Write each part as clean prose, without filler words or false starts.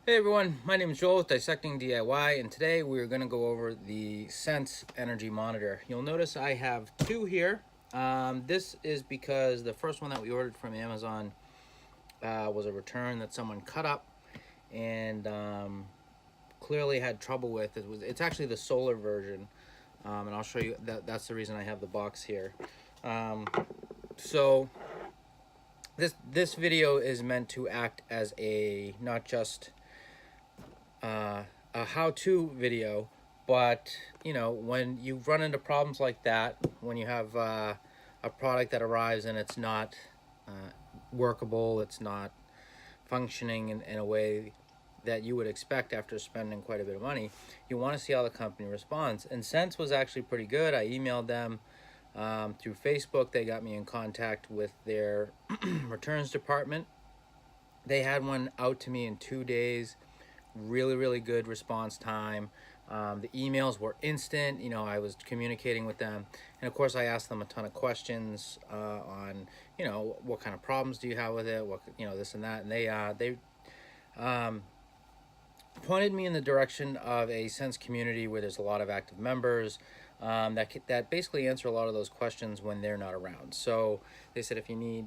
Hey everyone, my name is Joel with Dissecting DIY, and today we're going to go over the Sense Energy Monitor. You'll notice I have two here. This is because the first one that we ordered from Amazon was a return that someone cut up and clearly had trouble with. It's actually the solar version, and I'll show you that's the reason I have the box here. So this video is meant to act as a not just a how-to video, but you know, when you run into problems like that, when you have a product that arrives and it's not workable, it's not functioning in a way that you would expect after spending quite a bit of money, you want to see how the company responds. And Sense was actually pretty good. I emailed them through Facebook. They got me in contact with their returns department. They had one out to me in 2 days. Really good response time. The emails were instant. You know, I was communicating with them, and of course I asked them a ton of questions on, you know, what kind of problems do you have with it, what, you know, this and that, and they pointed me in the direction of a Sense community where there's a lot of active members that basically answer a lot of those questions when they're not around. So they said if you need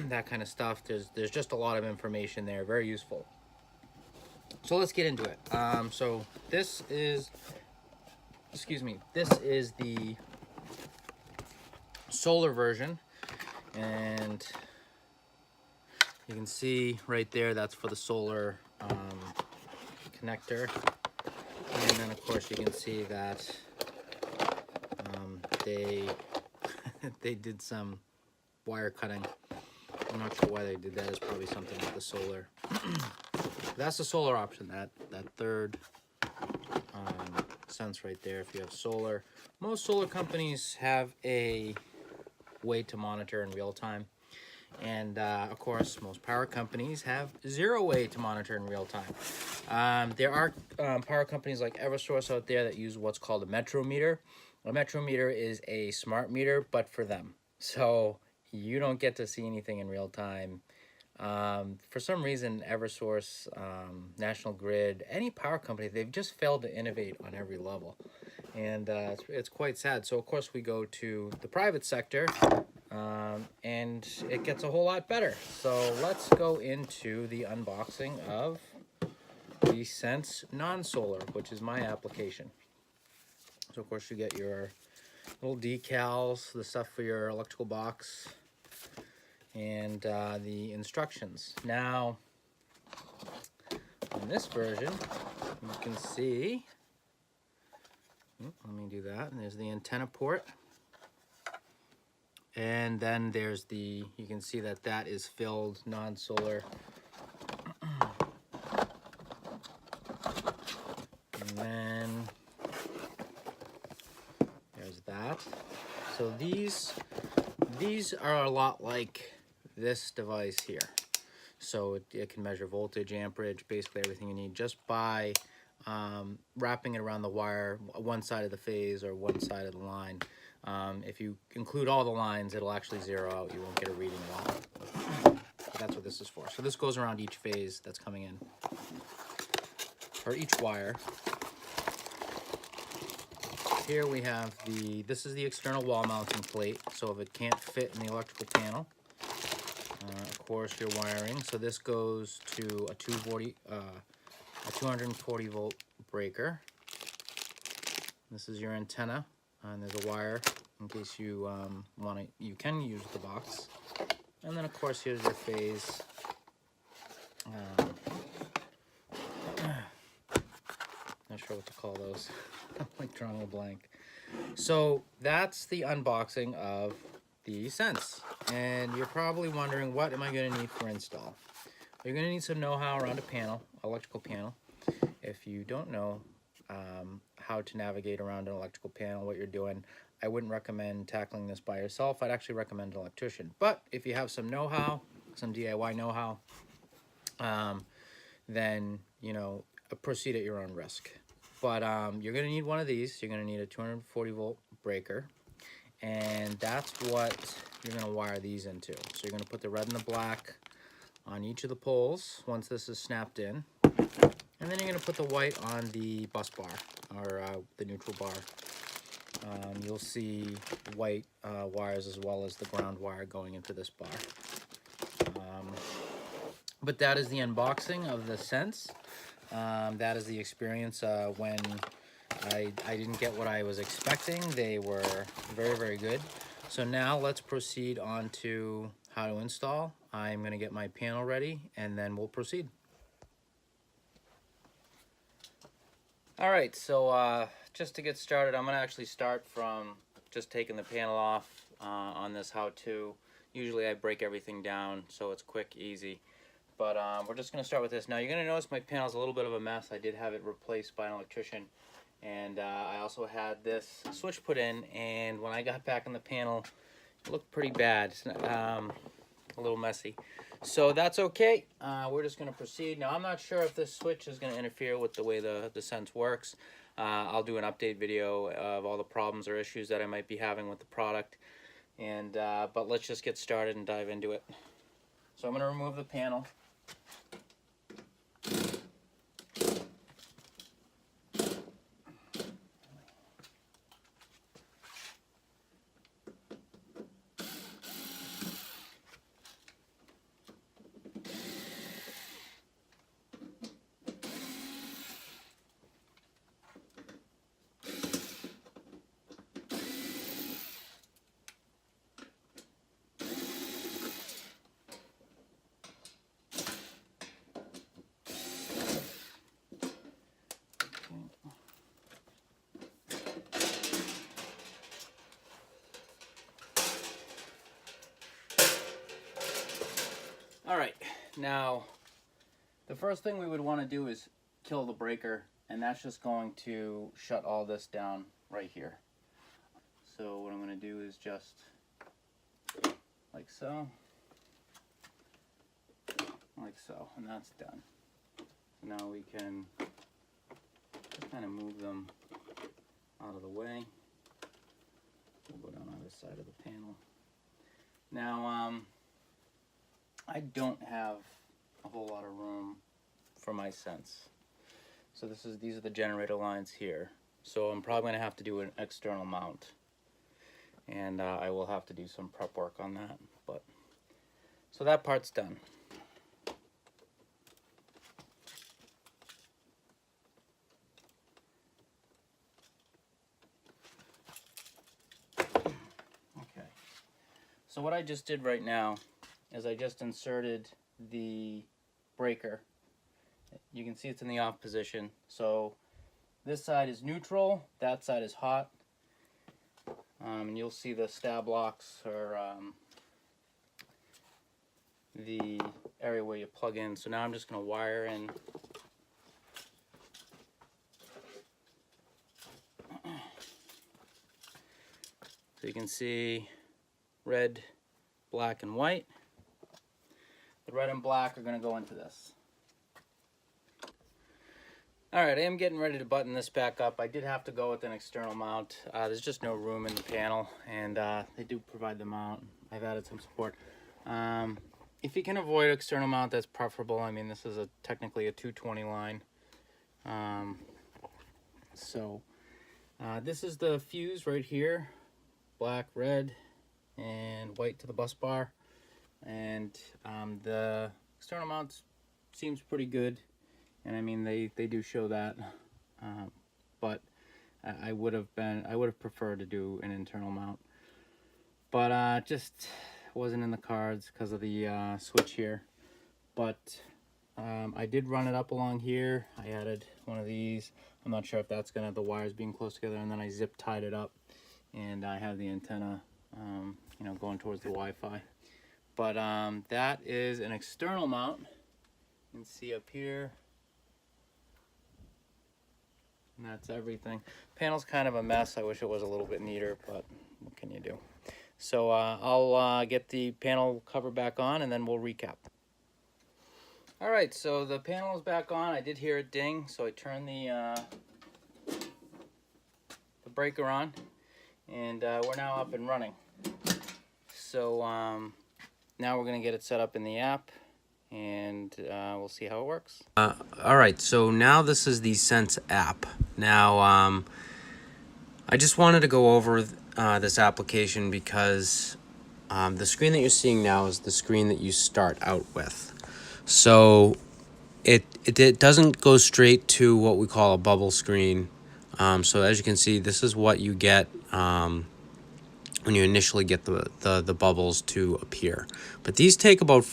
that kind of stuff, there's just a lot of information there, very useful. So let's get into it. So this is, this is the solar version, and you can see right there, that's for the solar connector. And then of course you can see that they they did some wire cutting. I'm not sure why they did that. It's probably something with the solar. That's the solar option, that third sense right there. If you have solar, most solar companies have a way to monitor in real time, and of course most power companies have zero way to monitor in real time. There are power companies like Eversource out there that use what's called a Metro meter. A Metro meter is a smart meter, but for them, so you don't get to see anything in real time. For some reason, Eversource, National Grid, any power company, they've just failed to innovate on every level. And it's quite sad. So, of course, we go to the private sector, and it gets a whole lot better. So let's go into the unboxing of the Sense Non-Solar, which is my application. So, of course, you get your little decals, the stuff for your electrical box, and the instructions. Now, in this version, you can see, let me do that, and there's the antenna port, and then there's the, you can see that that is filled non-solar, and then there's that. So these are a lot like this device here. So it can measure voltage, amperage, basically everything you need just by wrapping it around the wire, one side of the phase or one side of the line. If you include all the lines, it'll actually zero out. You won't get a reading at all. But that's what this is for. So this goes around each phase that's coming in, or each wire. Here we have this is the external wall mounting plate, so if it can't fit in the electrical panel, of course your wiring. So this goes to a 240 volt breaker. This is your antenna, and there's a wire in case you you can use the box. And then of course here's your phase. Not sure what to call those. I'm like drawing a blank. So that's the unboxing of the Sense. And you're probably wondering, what am I going to need for install? You're going to need some know-how around a panel, electrical panel. If you don't know how to navigate around an electrical panel, what you're doing, I wouldn't recommend tackling this by yourself. I'd actually recommend an electrician. But if you have some know-how, some DIY know-how, then, you know, proceed at your own risk. But you're going to need one of these. You're going to need a 240 volt breaker, and that's what you're going to wire these into. So you're going to put the red and the black on each of the poles once this is snapped in. And then you're going to put the white on the bus bar, or the neutral bar. You'll see white wires as well as the ground wire going into this bar. But that is the unboxing of the Sense. That is the experience when I didn't get what I was expecting. They were very, very good. So now let's proceed on to how to install. I'm going to get my panel ready and then we'll proceed. All right, so just to get started, I'm going to actually start from just taking the panel off on this how-to. Usually I break everything down so it's quick, easy. But we're just going to start with this. Now you're going to notice my panel's a little bit of a mess. I did have it replaced by an electrician. And I also had this switch put in, and when I got back on the panel, it looked pretty bad. A little messy. So that's okay. We're just going to proceed. Now I'm not sure if this switch is going to interfere with the way the Sense works. I'll do an update video of all the problems or issues that I might be having with the product. And but let's just get started and dive into it. So I'm going to remove the panel. All right, now the first thing we would want to do is kill the breaker, and that's just going to shut all this down right here. So what I'm going to do is just like so, and that's done. So now we can just kind of move them out of the way. We'll go down either side of the panel. Now, I don't have a whole lot of room for my Sense. So these are the generator lines here. So I'm probably going to have to do an external mount. And I will have to do some prep work on that. But so that part's done. Okay. So what I just did right now is I just inserted the breaker. You can see it's in the off position. So this side is neutral, that side is hot. And you'll see the stab locks, or the area where you plug in. So now I'm just going to wire in. So you can see red, black, and white. The red and black are going to go into this. Alright, I am getting ready to button this back up. I did have to go with an external mount. There's just no room in the panel, and they do provide the mount. I've added some support. If you can avoid external mount, that's preferable. I mean, this is technically a 220 line. This is the fuse right here. Black, red, and white to the bus bar. And the external mount seems pretty good, and I mean they do show that, but I would have preferred to do an internal mount, but just wasn't in the cards because of the switch here. But I did run it up along here. I added one of these. I'm not sure if that's gonna have the wires being close together, and then I zip tied it up, and I have the antenna you know, going towards the Wi-Fi. But that is an external mount. You can see up here. And that's everything. Panel's kind of a mess. I wish it was a little bit neater, but what can you do? So I'll get the panel cover back on, and then we'll recap. All right, so the panel is back on. I did hear it ding, so I turned the breaker on, and we're now up and running. So now we're going to get it set up in the app, and we'll see how it works. All right, so now this is the Sense app. Now, I just wanted to go over this application because the screen that you're seeing now is the screen that you start out with. So it doesn't go straight to what we call a bubble screen. So as you can see, this is what you get when you initially get the bubbles to appear. But these take about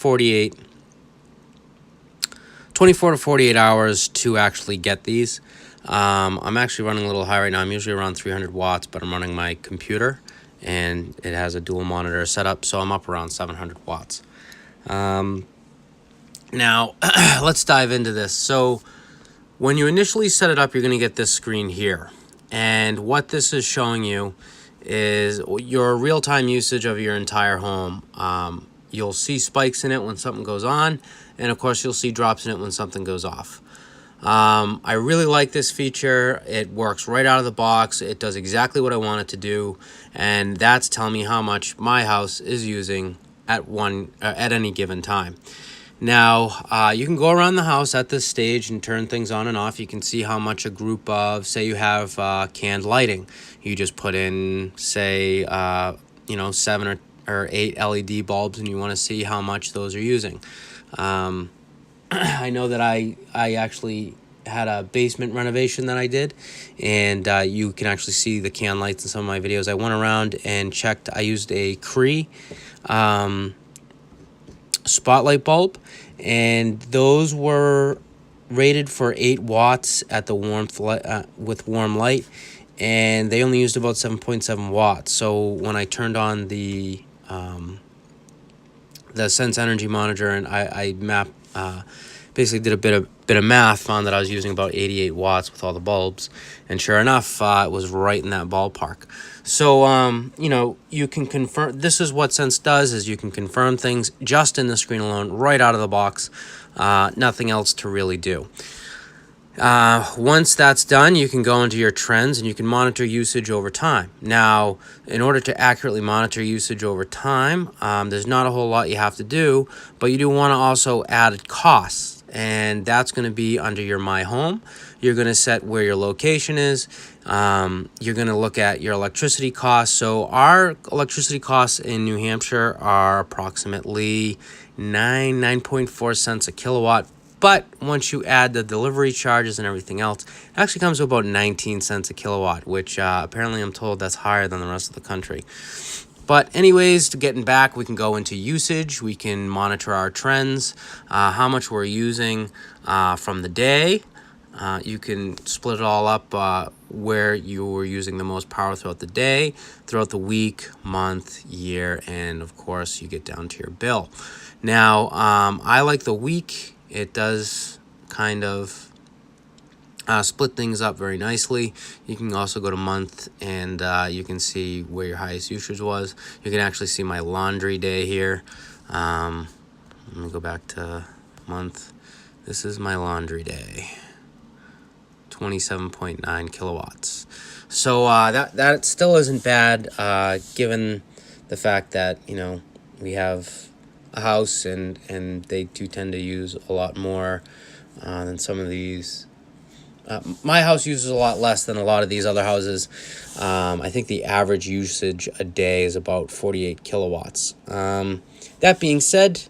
24 to 48 hours to actually get these. I'm actually running a little high right now. I'm usually around 300 watts, but I'm running my computer, and it has a dual monitor setup, so I'm up around 700 watts. Now, let's dive into this. So when you initially set it up, you're going to get this screen here. And what this is showing you is your real-time usage of your entire home. You'll see spikes in it when something goes on, and of course you'll see drops in it when something goes off. I really like this feature. It works right out of the box. It does exactly what I want it to do, and that's telling me how much my house is using at any given time. Now, you can go around the house at this stage and turn things on and off. You can see how much a group of, say you have canned lighting. You just put in, say, 7 or 8 LED bulbs, and you want to see how much those are using. I know that I actually had a basement renovation that I did, and you can actually see the can lights in some of my videos. I went around and checked. I used a Cree spotlight bulb, and those were rated for 8 watts at the warmth with warm light, and they only used about 7.7 watts. So when I turned on the Sense Energy Monitor, and I basically did a bit of math, found that I was using about 88 watts with all the bulbs, and sure enough, it was right in that ballpark. So you can confirm. This is what Sense does: is you can confirm things just in the screen alone, right out of the box. Nothing else to really do. Once that's done, you can go into your trends and you can monitor usage over time. Now, in order to accurately monitor usage over time, there's not a whole lot you have to do, but you do want to also add costs, and that's going to be under your My Home. You're going to set where your location is. You're going to look at your electricity costs. So our electricity costs in New Hampshire are approximately 9.4 cents a kilowatt. But once you add the delivery charges and everything else, it actually comes to about 19 cents a kilowatt, which apparently I'm told that's higher than the rest of the country. But anyways, to getting back, we can go into usage. We can monitor our trends, how much we're using from the day. You can split it all up where you were using the most power throughout the day, throughout the week, month, year, and of course you get down to your bill. Now, I like the week. It does kind of split things up very nicely. You can also go to month, and you can see where your highest usage was. You can actually see my laundry day here. Let me go back to month. This is my laundry day. 27.9 kilowatts. So that still isn't bad, given the fact that we have a house and they do tend to use a lot more than some of these. My house uses a lot less than a lot of these other houses. I think the average usage a day is about 48 kilowatts. That being said,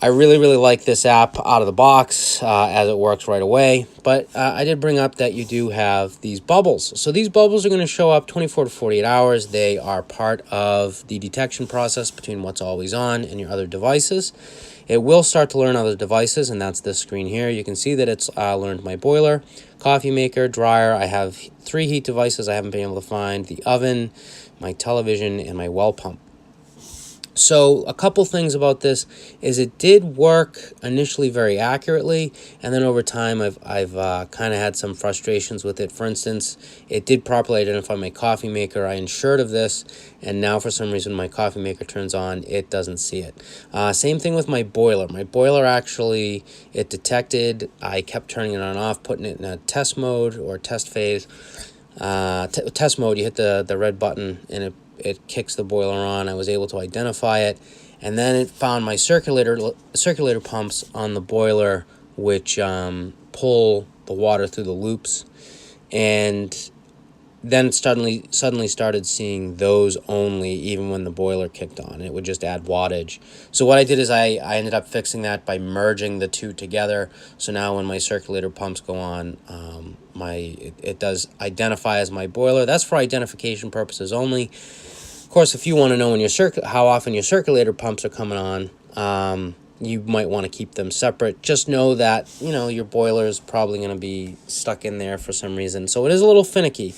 I really like this app out of the box as it works right away. But I did bring up that you do have these bubbles. So these bubbles are going to show up 24 to 48 hours. They are part of the detection process between what's always on and your other devices. It will start to learn other devices, and that's this screen here. You can see that it's learned my boiler, coffee maker, dryer. I have 3 heat devices I haven't been able to find: the oven, my television, and my well pump. So a couple things about this is it did work initially very accurately, and then over time I've kind of had some frustrations with it. For instance, it did properly identify my coffee maker. I insured of this, and now for some reason my coffee maker turns on, it doesn't see it. Same thing with my boiler. My boiler actually, it detected. I kept turning it on and off, putting it in a test mode or test phase. Test mode, you hit the red button and it kicks the boiler on. I was able to identify it, And then it found my circulator pumps on the boiler, which pull the water through the loops. And then it suddenly started seeing those only, even when the boiler kicked on. It would just add wattage. So what I did is I ended up fixing that by merging the two together. So now when my circulator pumps go on, it does identify as my boiler. That's for identification purposes only. Of course, if you want to know when how often your circulator pumps are coming on, you might want to keep them separate. Just know that, your boiler is probably going to be stuck in there for some reason. So it is a little finicky.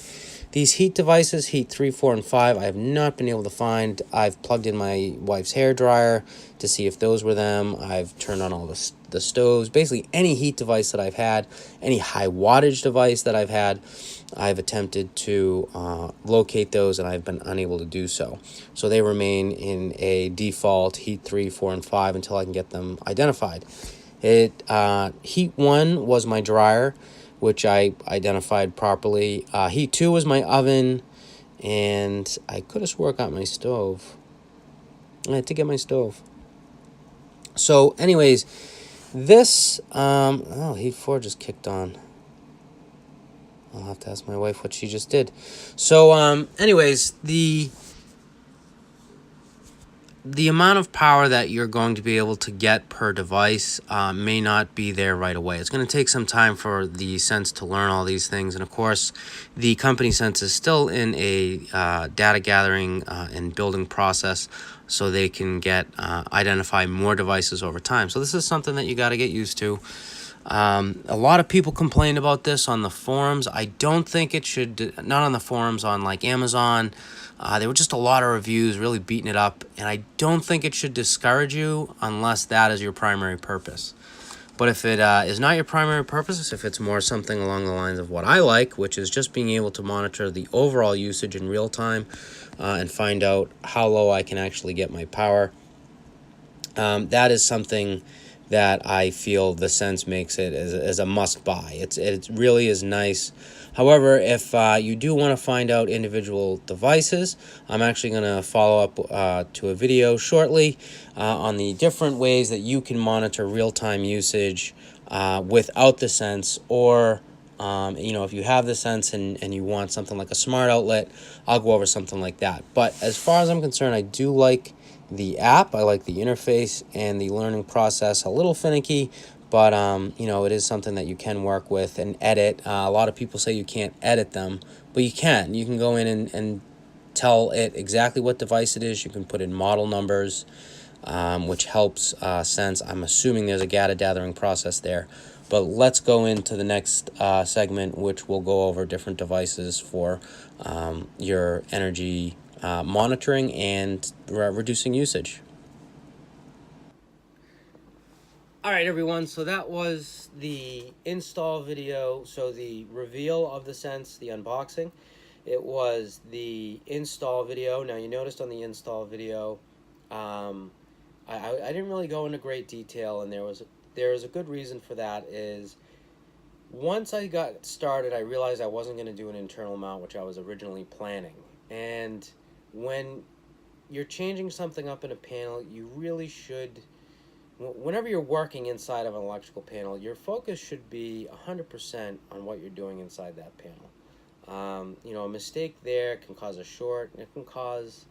These heat devices, heat 3, 4, and 5, I have not been able to find. I've plugged in my wife's hair dryer to see if those were them. I've turned on all the stoves. Basically, any heat device that I've had, any high wattage device that I've had, I've attempted to locate those, and I've been unable to do so. So they remain in a default heat 3, 4, and 5 until I can get them identified. Heat 1 was my dryer, which I identified properly. Heat 2 was my oven, and I could have swore I got my stove. I had to get my stove. So anyways, this, heat 4 just kicked on. I'll have to ask my wife what she just did. So, anyways, the amount of power that you're going to be able to get per device may not be there right away. It's going to take some time for the Sense to learn all these things. And of course, the company Sense is still in a data gathering and building process, so they can identify more devices over time. So this is something that you got to get used to. A lot of people complained about this on the forums. I don't think it should, not on the forums, on like Amazon. There were just a lot of reviews really beating it up, and I don't think it should discourage you unless that is your primary purpose. But if it is not your primary purpose, if it's more something along the lines of what I like, which is just being able to monitor the overall usage in real time and find out how low I can actually get my power, that is something that I feel the Sense makes it as a must-buy. It really is nice. However, if you do want to find out individual devices, I'm actually going to follow up to a video shortly on the different ways that you can monitor real-time usage without the Sense, or if you have the Sense and you want something like a smart outlet, I'll go over something like that. But as far as I'm concerned, I do like the app. I like the interface and the learning process. A little finicky, but it is something that you can work with and edit. A lot of people say you can't edit them, but you can. You can go in and tell it exactly what device it is. You can put in model numbers, which helps Sense. I'm assuming there's a data gathering process there. But let's go into the next segment, which will go over different devices for your energy monitoring and reducing usage. All right, everyone, so that was the install video. So the reveal of the Sense, the unboxing. It was the install video. Now, you noticed on the install video, I didn't really go into great detail, and there was a good reason for that. Is once I got started, I realized I wasn't going to do an internal mount, which I was originally planning. And when you're changing something up in a panel, you really should, whenever you're working inside of an electrical panel, your focus should be 100% on what you're doing inside that panel. A mistake there can cause a short, and it can cause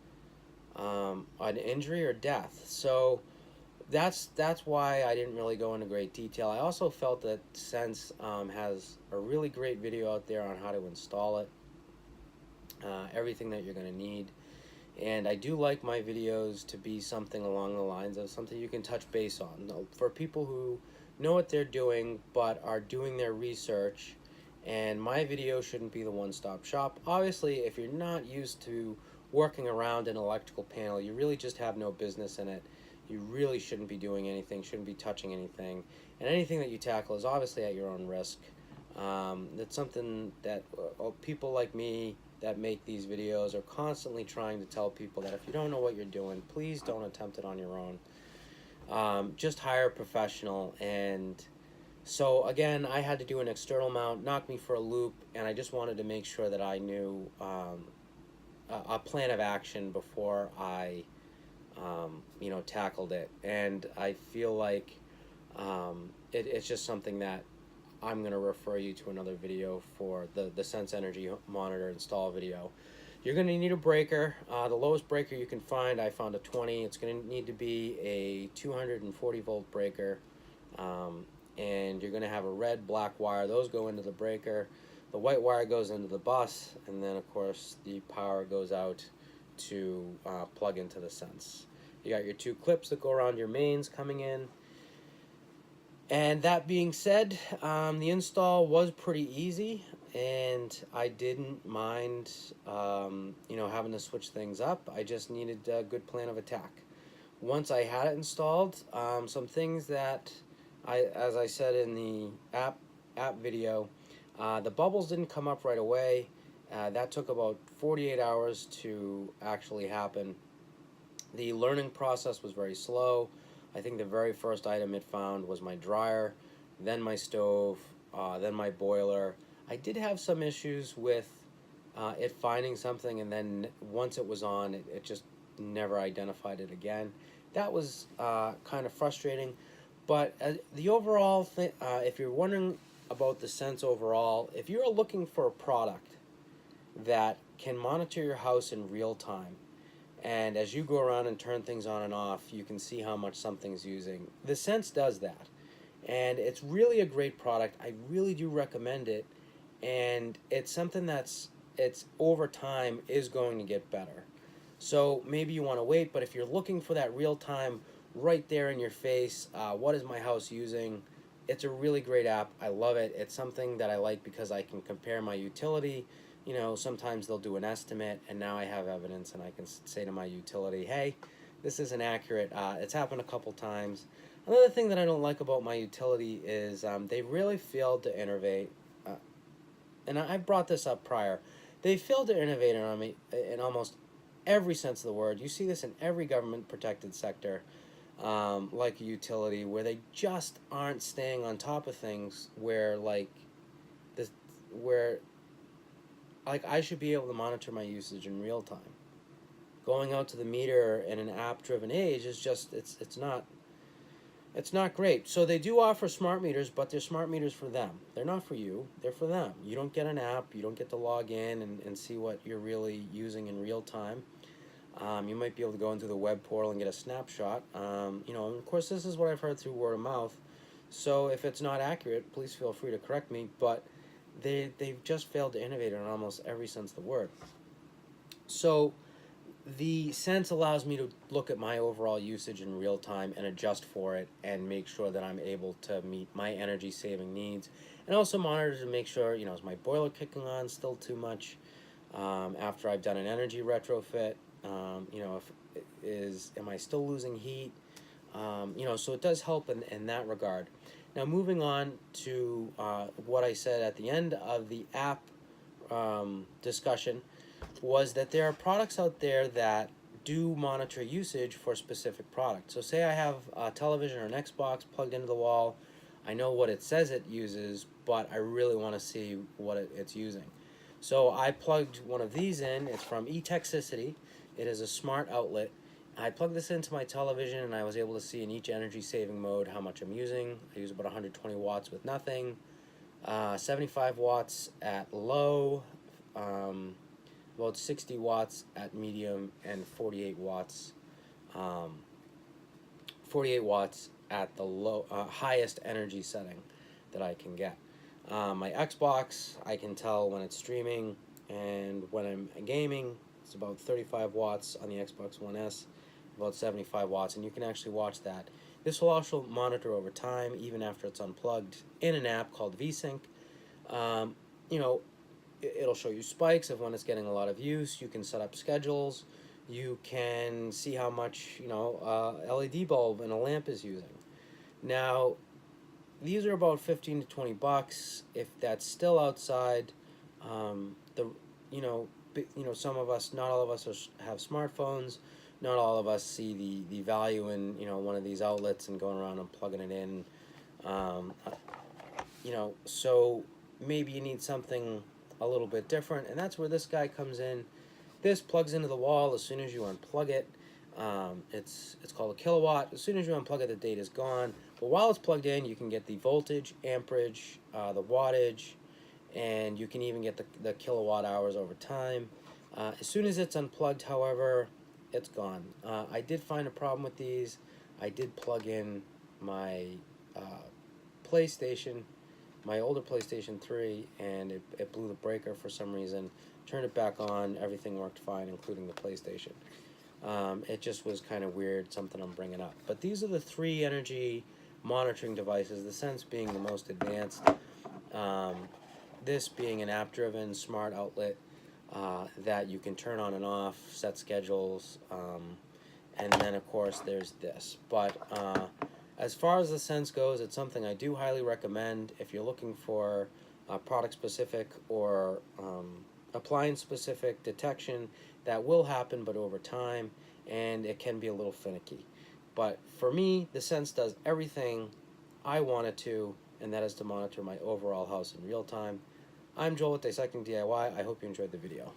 an injury or death. So that's why I didn't really go into great detail. I also felt that Sense has a really great video out there on how to install it, everything that you're going to need. And I do like my videos to be something along the lines of something you can touch base on. For people who know what they're doing but are doing their research, and my video shouldn't be the one-stop shop. Obviously, if you're not used to working around an electrical panel, you really just have no business in it. You really shouldn't be doing anything, shouldn't be touching anything. And anything that you tackle is obviously at your own risk. That's something that people like me that make these videos are constantly trying to tell people that if you don't know what you're doing, please don't attempt it on your own. Just hire a professional. And so again, I had to do an external mount, knocked me for a loop, and I just wanted to make sure that I knew a plan of action before I tackled it. And I feel like it's just something that I'm going to refer you to another video for the Sense Energy Monitor install video. You're going to need a breaker. The lowest breaker you can find, I found a 20. It's going to need to be a 240 volt breaker. And you're going to have a red, black wire. Those go into the breaker. The white wire goes into the bus. And then, of course, the power goes out to plug into the Sense. You got your two clips that go around your mains coming in. And that being said, the install was pretty easy, and I didn't mind, having to switch things up. I just needed a good plan of attack. Once I had it installed, some things that as I said in the app video, the bubbles didn't come up right away. That took about 48 hours to actually happen. The learning process was very slow. I think the very first item it found was my dryer, then my stove, then my boiler. I did have some issues with it finding something, and then once it was on, it just never identified it again. That was kind of frustrating. But the overall thing, if you're wondering about the Sense overall, if you're looking for a product that can monitor your house in real time, and as you go around and turn things on and off, you can see how much something's using. The Sense does that. And it's really a great product. I really do recommend it. And it's something it's over time is going to get better. So maybe you want to wait, but if you're looking for that real time, right there in your face, what is my house using? It's a really great app. I love it. It's something that I like because I can compare my utility. Sometimes they'll do an estimate, and now I have evidence, and I can say to my utility, hey, this isn't accurate. It's happened a couple times. Another thing that I don't like about my utility is they really failed to innovate. And I brought this up prior. They failed to innovate on me in almost every sense of the word. You see this in every government-protected sector, like a utility, where they just aren't staying on top of things where I should be able to monitor my usage in real time. Going out to the meter in an app-driven age is just it's not great. So they do offer smart meters, but they're smart meters for them. They're not for you. They're for them. You don't get an app. You don't get to log in and see what you're really using in real time. You might be able to go into the web portal and get a snapshot. And of course, this is what I've heard through word of mouth. So if it's not accurate, please feel free to correct me. But they've just failed to innovate in almost every sense of the word. So the Sense allows me to look at my overall usage in real time and adjust for it and make sure that I'm able to meet my energy saving needs, and also monitor to make sure, is my boiler kicking on still too much after I've done an energy retrofit, am I still losing heat, so it does help in that regard. Now, moving on to what I said at the end of the app discussion, was that there are products out there that do monitor usage for specific products. So say I have a television or an Xbox plugged into the wall. I know what it says it uses, but I really want to see what it's using. So I plugged one of these in. It's from eTechsicity. It is a smart outlet. I plugged this into my television, and I was able to see in each energy saving mode how much I'm using. I use about 120 watts with nothing, 75 watts at low, about 60 watts at medium, and 48 watts at the low highest energy setting that I can get. My Xbox, I can tell when it's streaming, and when I'm gaming, it's about 35 watts on the Xbox One S, about 75 watts, and you can actually watch that. This will also monitor over time, even after it's unplugged, in an app called VSync. It'll show you spikes of when it's getting a lot of use. You can set up schedules. You can see how much, LED bulb and a lamp is using. Now, these are about 15 to 20 bucks. If that's still outside, some of us, not all of us have smartphones. Not all of us see the value in, one of these outlets and going around and plugging it in. So maybe you need something a little bit different, and that's where this guy comes in. This plugs into the wall as soon as you unplug it. It's called a kilowatt. As soon as you unplug it, the data is gone. But while it's plugged in, you can get the voltage, amperage, the wattage, and you can even get the kilowatt hours over time. As soon as it's unplugged, however, it's gone. I did find a problem with these. I did plug in my PlayStation, my older PlayStation 3, and it blew the breaker for some reason. Turned it back on, everything worked fine, including the PlayStation. It just was kind of weird, something I'm bringing up. But these are the 3 energy monitoring devices, the Sense being the most advanced. This being an app-driven smart outlet that you can turn on and off, set schedules, and then of course there's this. But as far as the Sense goes, it's something I do highly recommend if you're looking for product-specific or appliance-specific detection. That will happen, but over time, and it can be a little finicky. But for me, the Sense does everything I want it to, and that is to monitor my overall house in real time. I'm Joel with Dissecting DIY. I hope you enjoyed the video.